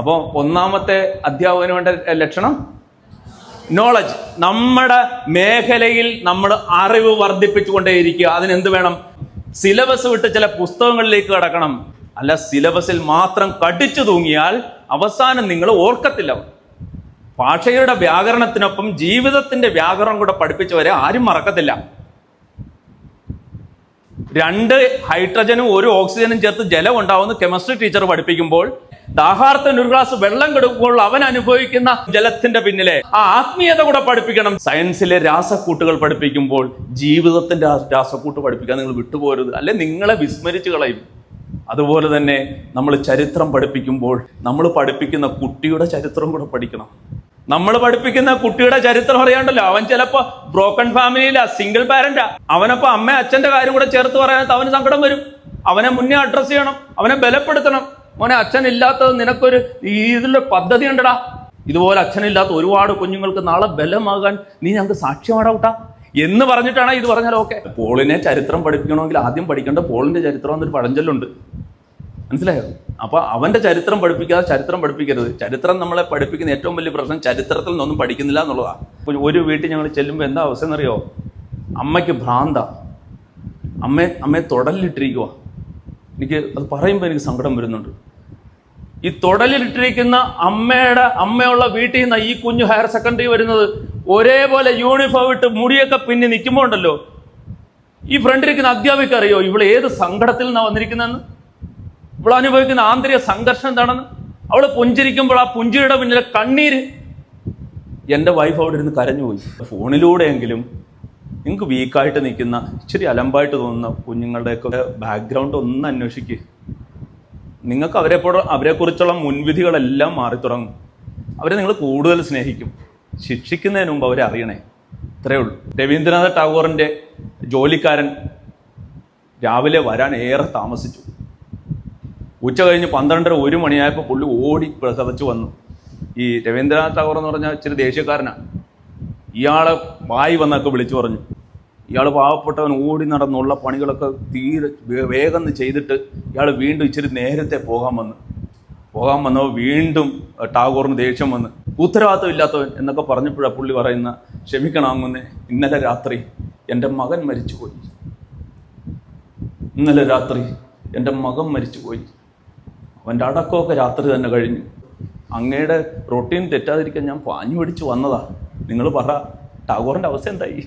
അപ്പോൾ ഒന്നാമത്തെ അധ്യാപകന് വേണ്ട ലക്ഷണം നോളജ്. നമ്മുടെ മേഖലയിൽ നമ്മൾ അറിവ് വർദ്ധിപ്പിച്ചുകൊണ്ടേയിരിക്കുക. അതിനെന്ത് വേണം? സിലബസ് വിട്ട് ചില പുസ്തകങ്ങളിലേക്ക് കടക്കണം. അല്ല സിലബസിൽ മാത്രം കടിച്ചു തൂങ്ങിയാൽ അവസാനം നിങ്ങൾ ഓർക്കത്തില്ല. ഭാഷയുടെ വ്യാകരണത്തിനൊപ്പം ജീവിതത്തിന്റെ വ്യാകരണം കൂടെ പഠിപ്പിച്ചവരെ ആരും മറക്കത്തില്ല. 2 ഹൈഡ്രജനും 1 ഓക്സിജനും ചേർത്ത് ജലം ഉണ്ടാവുന്ന കെമിസ്ട്രി ടീച്ചർ പഠിപ്പിക്കുമ്പോൾ, ദാഹാർത്തിന് ഒരു ഗ്ലാസ് വെള്ളം കൊടുക്കുമ്പോൾ അവൻ അനുഭവിക്കുന്ന ജലത്തിന്റെ പിന്നിലെ ആ ആത്മീയത കൂടെ പഠിപ്പിക്കണം. സയൻസിലെ രാസക്കൂട്ടുകൾ പഠിപ്പിക്കുമ്പോൾ ജീവിതത്തിന്റെ രാസക്കൂട്ട് പഠിപ്പിക്കാൻ നിങ്ങൾ വിട്ടുപോരുത്, അല്ലെ നിങ്ങളെ വിസ്മരിച്ചു കളയും. അതുപോലെ തന്നെ നമ്മൾ ചരിത്രം പഠിപ്പിക്കുമ്പോൾ നമ്മൾ പഠിപ്പിക്കുന്ന കുട്ടിയുടെ ചരിത്രം കൂടെ പഠിക്കണം. നമ്മൾ പഠിപ്പിക്കുന്ന കുട്ടിയുടെ ചരിത്രം അറിയാണ്ടല്ലോ, അവൻ ചിലപ്പോ ബ്രോക്കൺ ഫാമിലിയിലാ, സിംഗിൾ പാരന്റാ. അവനപ്പോ അമ്മ അച്ഛന്റെ കാര്യം കൂടെ ചേർത്ത് പറയാനത്ത് അവന് സങ്കടം വരും. അവനെ മുന്നേ അഡ്രസ് ചെയ്യണം, അവനെ ബലപ്പെടുത്തണം. മോനെ അച്ഛൻ ഇല്ലാത്തത് നിനക്കൊരു ഇതിലൊരു പദ്ധതി ഉണ്ടടാ, ഇതുപോലെ അച്ഛനില്ലാത്ത ഒരുപാട് കുഞ്ഞുങ്ങൾക്ക് നാളെ ബലമാകാൻ നീ ഞങ്ങൾക്ക് സാക്ഷ്യമാടാവട്ടാ എന്ന് പറഞ്ഞിട്ടാണ് ഇത് പറഞ്ഞാൽ ഓക്കെ. പോളിനെ ചരിത്രം പഠിപ്പിക്കണമെങ്കിൽ ആദ്യം പഠിക്കേണ്ട പോളിന്റെ ചരിത്രം എന്നൊരു പഴഞ്ചൊല്ലുണ്ട്, മനസ്സിലായോ? അപ്പൊ അവന്റെ ചരിത്രം പഠിപ്പിക്കാതെ ചരിത്രം പഠിപ്പിക്കരുത്. ചരിത്രം നമ്മളെ പഠിപ്പിക്കുന്ന ഏറ്റവും വലിയ പ്രശ്നം ചരിത്രത്തിൽ നിന്നൊന്നും പഠിക്കുന്നില്ല എന്നുള്ളതാണ്. ഒരു വീട്ടിൽ ഞങ്ങൾ ചെല്ലുമ്പോൾ എന്താ അവസ്ഥ എന്നറിയോ? അമ്മയ്ക്ക് ഭ്രാന്ത, അമ്മയെ തൊടലിലിട്ടിരിക്കുക. എനിക്ക് അത് പറയുമ്പോൾ എനിക്ക് സങ്കടം വരുന്നുണ്ട്. ഈ തൊടലിലിട്ടിരിക്കുന്ന അമ്മയുള്ള വീട്ടിൽ നിന്ന് ഈ കുഞ്ഞു ഹയർ സെക്കൻഡറി വരുന്നത് ഒരേപോലെ യൂണിഫോം ഇട്ട് മുടിയൊക്കെ പിന്നെ നിൽക്കുമ്പോൾ ഉണ്ടല്ലോ, ഈ ഫ്രണ്ടിരിക്കുന്ന അധ്യാപിക അറിയോ ഇവൾ ഏത് സങ്കടത്തിൽ നിന്നാണ് വന്നിരിക്കുന്നതെന്ന്? ഇവൾ അനുഭവിക്കുന്ന ആന്തരിക സംഘർഷം എന്താണെന്ന്? അവള് പുഞ്ചിരിക്കുമ്പോൾ ആ പുഞ്ചിരിയുടെ പിന്നിലെ കണ്ണീര്. എൻ്റെ വൈഫ് അവിടെ ഇരുന്ന് കരഞ്ഞുപോയി. ഫോണിലൂടെയെങ്കിലും നിങ്ങൾക്ക് വീക്കായിട്ട് നിൽക്കുന്ന, ഇച്ചിരി അലമ്പായിട്ട് തോന്നുന്ന കുഞ്ഞുങ്ങളുടെയൊക്കെ ബാക്ക്ഗ്രൗണ്ട് ഒന്ന് അന്വേഷിക്കുക. നിങ്ങൾക്ക് അവരെക്കുറിച്ചുള്ള മുൻവിധികളെല്ലാം മാറിത്തുടങ്ങും. അവരെ നിങ്ങൾ കൂടുതൽ സ്നേഹിക്കും. ശിക്ഷിക്കുന്നതിന് മുമ്പ് അവരെ അറിയണേ, ഇത്രയേ ഉള്ളൂ. രവീന്ദ്രനാഥ ടാഗോറിൻ്റെ ജോലിക്കാരൻ രാവിലെ വരാൻ ഏറെ താമസിച്ചു. ഉച്ച കഴിഞ്ഞ് 12-1 മണിയായപ്പോൾ പുള്ളി ഓടി പ്രസവിച്ചു വന്നു. ഈ രവീന്ദ്രനാഥ ടാഗോർ എന്ന് പറഞ്ഞാൽ ഇച്ചിരി ദേഷ്യക്കാരനാണ്. ഇയാളെ വായി വന്നൊക്കെ വിളിച്ചു പറഞ്ഞു. ഇയാൾ പാവപ്പെട്ടവൻ ഓടി നടന്നുള്ള പണികളൊക്കെ തീരെ വേഗം ചെയ്തിട്ട് ഇയാൾ വീണ്ടും ഇച്ചിരി നേരത്തെ പോകാൻ വന്നപ്പോൾ വീണ്ടും ടാഗോറിന് ദേഷ്യം വന്ന്, ഉത്തരവാദിത്വം ഇല്ലാത്തവൻ എന്നൊക്കെ പറഞ്ഞപ്പോഴാണ് പുള്ളി പറയുന്ന, ക്ഷമിക്കണം അങ്ങനെ, ഇന്നലെ രാത്രി എൻ്റെ മകൻ മരിച്ചുപോയി. ഇന്നലെ രാത്രി എൻ്റെ മകൻ മരിച്ചുപോയി. അവൻ്റെ അടക്കമൊക്കെ രാത്രി തന്നെ കഴിഞ്ഞു. അങ്ങയുടെ റൊട്ടീൻ തെറ്റാതിരിക്കാൻ ഞാൻ പാഞ്ഞു പിടിച്ച് വന്നതാ. നിങ്ങൾ പറ, ടാഗോറിൻ്റെ അവസ്ഥ എന്തായി?